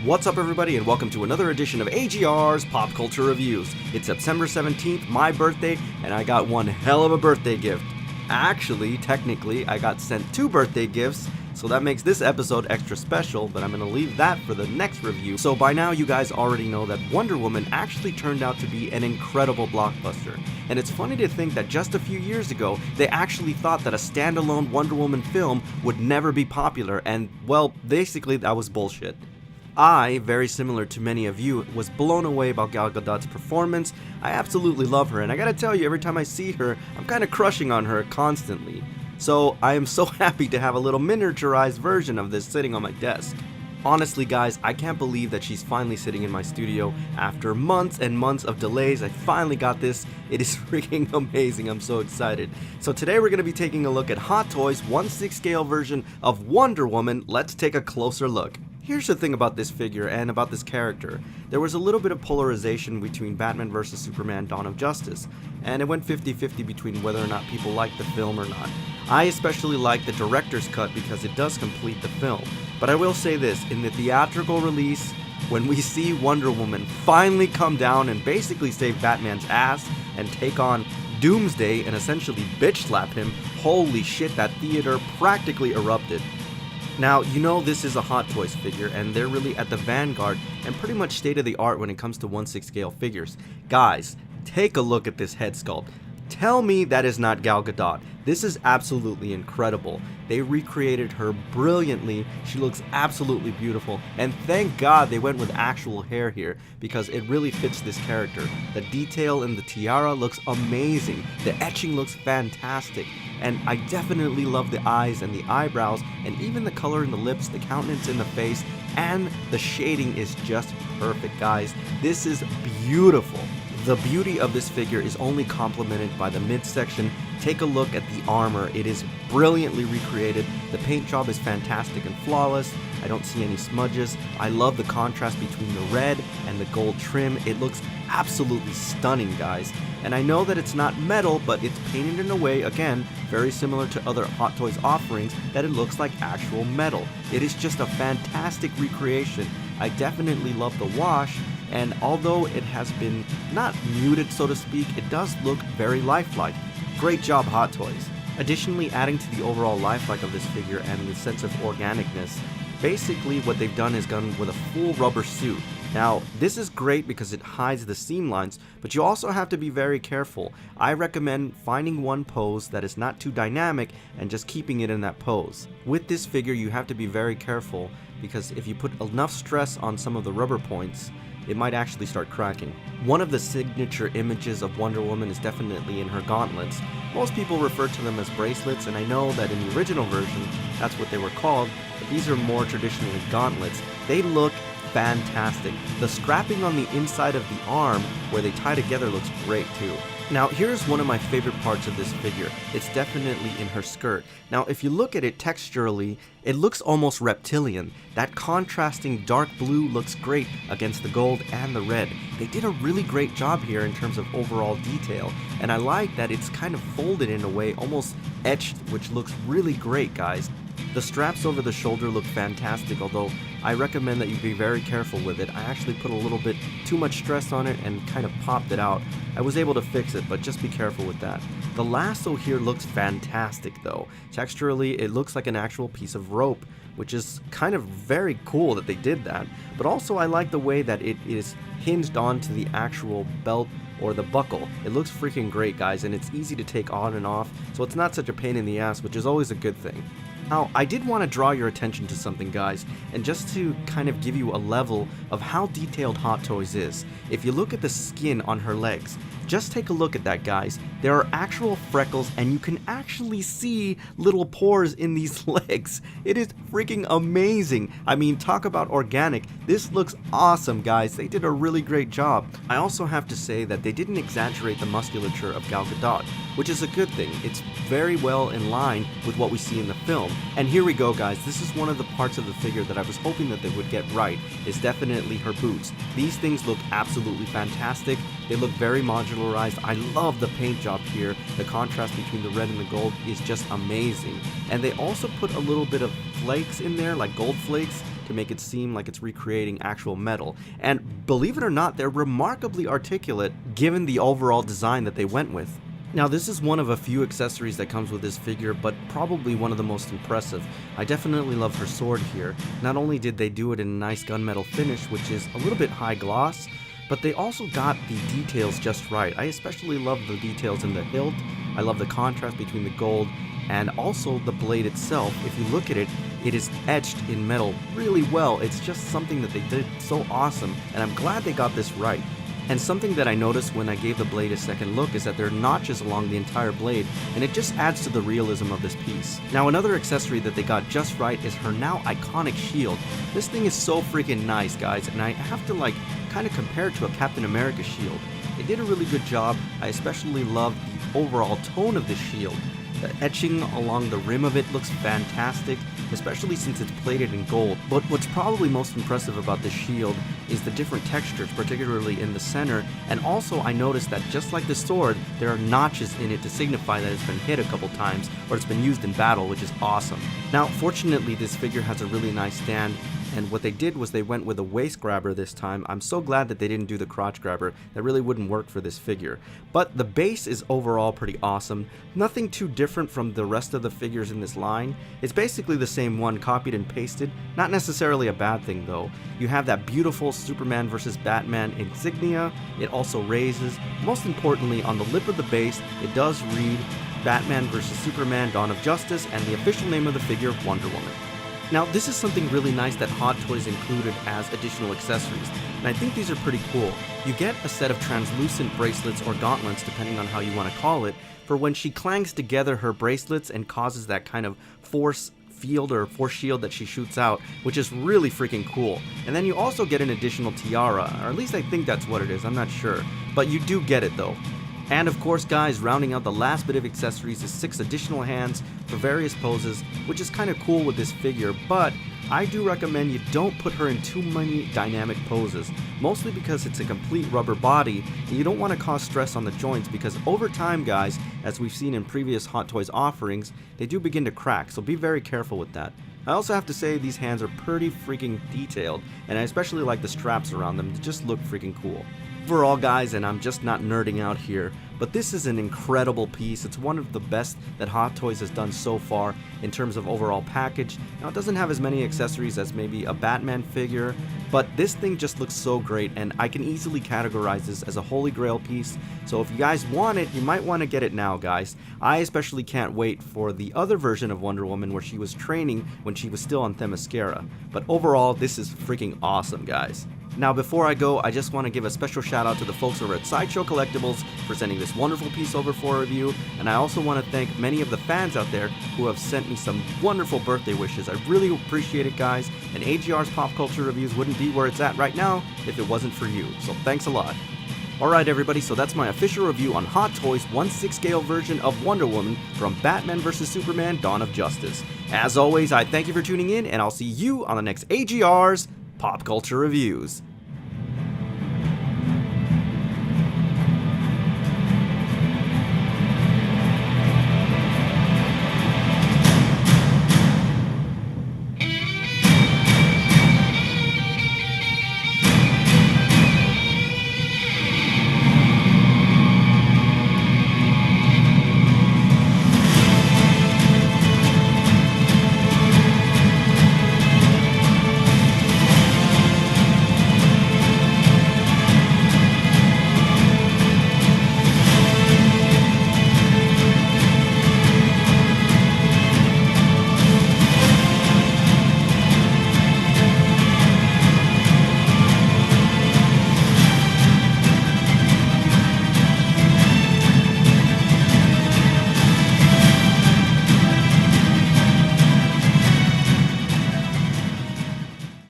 What's up everybody and welcome to another edition of AGR's Pop Culture Reviews. It's September 17th, my birthday, and I got one hell of a birthday gift. Actually, technically, I got sent two birthday gifts, so that makes this episode extra special, but I'm going to leave that for the next review. So by now you guys already know that Wonder Woman actually turned out to be an incredible blockbuster. And it's funny to think that just a few years ago, they actually thought that a standalone Wonder Woman film would never be popular, and well, basically that was bullshit. I, very similar to many of you, was blown away by Gal Gadot's performance. I absolutely love her, and I gotta tell you, every time I see her, I'm kinda crushing on her constantly. So I am so happy to have a little miniaturized version of this sitting on my desk. Honestly guys, I can't believe that she's finally sitting in my studio. After months and months of delays, I finally got this. It is freaking amazing, I'm so excited. So today we're gonna be taking a look at Hot Toys' 1/6 scale version of Wonder Woman. Let's take a closer look. Here's the thing about this figure and about this character. There was a little bit of polarization between Batman vs Superman: Dawn of Justice, and it went 50-50 between whether or not people liked the film or not. I especially like the director's cut because it does complete the film. But I will say this, in the theatrical release, when we see Wonder Woman finally come down and basically save Batman's ass and take on Doomsday and essentially bitch slap him, holy shit, that theater practically erupted. Now, you know this is a Hot Toys figure, and they're really at the vanguard and pretty much state of the art when it comes to 1/6 scale figures. Guys, take a look at this head sculpt. Tell me that is not Gal Gadot. This is absolutely incredible. They recreated her brilliantly. She looks absolutely beautiful, and thank God they went with actual hair here because it really fits this character. The detail in the tiara looks amazing. The etching looks fantastic. And I definitely love the eyes and the eyebrows and even the color in the lips, the countenance in the face, and the shading is just perfect, guys. This is beautiful. The beauty of this figure is only complemented by the midsection. Take a look at the armor. It is brilliantly recreated. The paint job is fantastic and flawless. I don't see any smudges. I love the contrast between the red and the gold trim. It looks absolutely stunning, guys. And I know that it's not metal, but it's painted in a way, again, very similar to other Hot Toys offerings, that it looks like actual metal. It is just a fantastic recreation. I definitely love the wash, and although it has been not muted, so to speak, it does look very lifelike. Great job, Hot Toys. Additionally, adding to the overall lifelike of this figure and the sense of organicness, basically what they've done is gone with a full rubber suit. Now, this is great because it hides the seam lines, but you also have to be very careful. I recommend finding one pose that is not too dynamic and just keeping it in that pose. With this figure, you have to be very careful because if you put enough stress on some of the rubber points, it might actually start cracking. One of the signature images of Wonder Woman is definitely in her gauntlets. Most people refer to them as bracelets, and I know that in the original version, that's what they were called, but these are more traditionally gauntlets. They look fantastic. The scrapping on the inside of the arm where they tie together looks great too. Now here's one of my favorite parts of this figure. It's definitely in her skirt. Now if you look at it texturally, it looks almost reptilian. That contrasting dark blue looks great against the gold and the red. They did a really great job here in terms of overall detail, and I like that it's kind of folded in a way, almost etched, which looks really great, guys. The straps over the shoulder look fantastic, although I recommend that you be very careful with it. I actually put a little bit too much stress on it and kind of popped it out. I was able to fix it, but just be careful with that. The lasso here looks fantastic though. Texturally, it looks like an actual piece of rope, which is kind of very cool that they did that. But also I like the way that it is hinged onto the actual belt or the buckle. It looks freaking great, guys, and it's easy to take on and off, so it's not such a pain in the ass, which is always a good thing. Now, I did want to draw your attention to something, guys, and just to kind of give you a level of how detailed Hot Toys is. If you look at the skin on her legs, just take a look at that, guys. There are actual freckles, and you can actually see little pores in these legs. It is freaking amazing. I mean, talk about organic. This looks awesome, guys. They did a really great job. I also have to say that they didn't exaggerate the musculature of Gal Gadot, which is a good thing. It's very well in line with what we see in the film. And here we go, guys. This is one of the parts of the figure that I was hoping that they would get right, is definitely her boots. These things look absolutely fantastic. They look very modularized. I love the paint job here. The contrast between the red and the gold is just amazing. And they also put a little bit of flakes in there, like gold flakes, to make it seem like it's recreating actual metal. And believe it or not, they're remarkably articulate given the overall design that they went with. Now, this is one of a few accessories that comes with this figure, but probably one of the most impressive. I definitely love her sword here. Not only did they do it in a nice gunmetal finish, which is a little bit high gloss, but they also got the details just right. I especially love the details in the hilt. I love the contrast between the gold and also the blade itself. If you look at it, it is etched in metal really well. It's just something that they did so awesome, and I'm glad they got this right. And something that I noticed when I gave the blade a second look is that there are notches along the entire blade, and it just adds to the realism of this piece. Now, another accessory that they got just right is her now iconic shield. This thing is so freaking nice, guys, and I have to kind of compare it to a Captain America shield. They did a really good job. I especially love the overall tone of this shield. The etching along the rim of it looks fantastic, especially since it's plated in gold. But what's probably most impressive about this shield is the different textures, particularly in the center, and also I noticed that just like the sword, there are notches in it to signify that it's been hit a couple times, or it's been used in battle, which is awesome. Now, fortunately, this figure has a really nice stand, and what they did was they went with a waist grabber this time. I'm so glad that they didn't do the crotch grabber. That really wouldn't work for this figure. But the base is overall pretty awesome. Nothing too different from the rest of the figures in this line. It's basically the same one copied and pasted. Not necessarily a bad thing though. You have that beautiful Superman vs. Batman insignia. It also raises. Most importantly, on the lip of the base, it does read Batman vs. Superman Dawn of Justice and the official name of the figure, Wonder Woman. Now, this is something really nice that Hot Toys included as additional accessories, and I think these are pretty cool. You get a set of translucent bracelets or gauntlets, depending on how you want to call it, for when she clangs together her bracelets and causes that kind of force field or force shield that she shoots out, which is really freaking cool. And then you also get an additional tiara, or at least I think that's what it is, I'm not sure. But you do get it though. And of course, guys, rounding out the last bit of accessories is 6 additional hands for various poses, which is kind of cool with this figure, but I do recommend you don't put her in too many dynamic poses, mostly because it's a complete rubber body, and you don't want to cause stress on the joints because over time, guys, as we've seen in previous Hot Toys offerings, they do begin to crack, so be very careful with that. I also have to say these hands are pretty freaking detailed, and I especially like the straps around them. They just look freaking cool. Overall, guys, and I'm just not nerding out here, but this is an incredible piece. It's one of the best that Hot Toys has done so far in terms of overall package. Now, it doesn't have as many accessories as maybe a Batman figure, but this thing just looks so great, and I can easily categorize this as a holy grail piece. So if you guys want it, you might want to get it now, guys. I especially can't wait for the other version of Wonder Woman where she was training when she was still on Themyscira. But overall, this is freaking awesome, guys. Now, before I go, I just want to give a special shout out to the folks over at Sideshow Collectibles for sending this wonderful piece over for review, and I also want to thank many of the fans out there who have sent me some wonderful birthday wishes. I really appreciate it, guys, and AGR's Pop Culture Reviews wouldn't be where it's at right now if it wasn't for you, so thanks a lot. Alright everybody, so that's my official review on Hot Toys' 1/6 scale version of Wonder Woman from Batman vs. Superman Dawn of Justice. As always, I thank you for tuning in, and I'll see you on the next AGR's Pop Culture Reviews.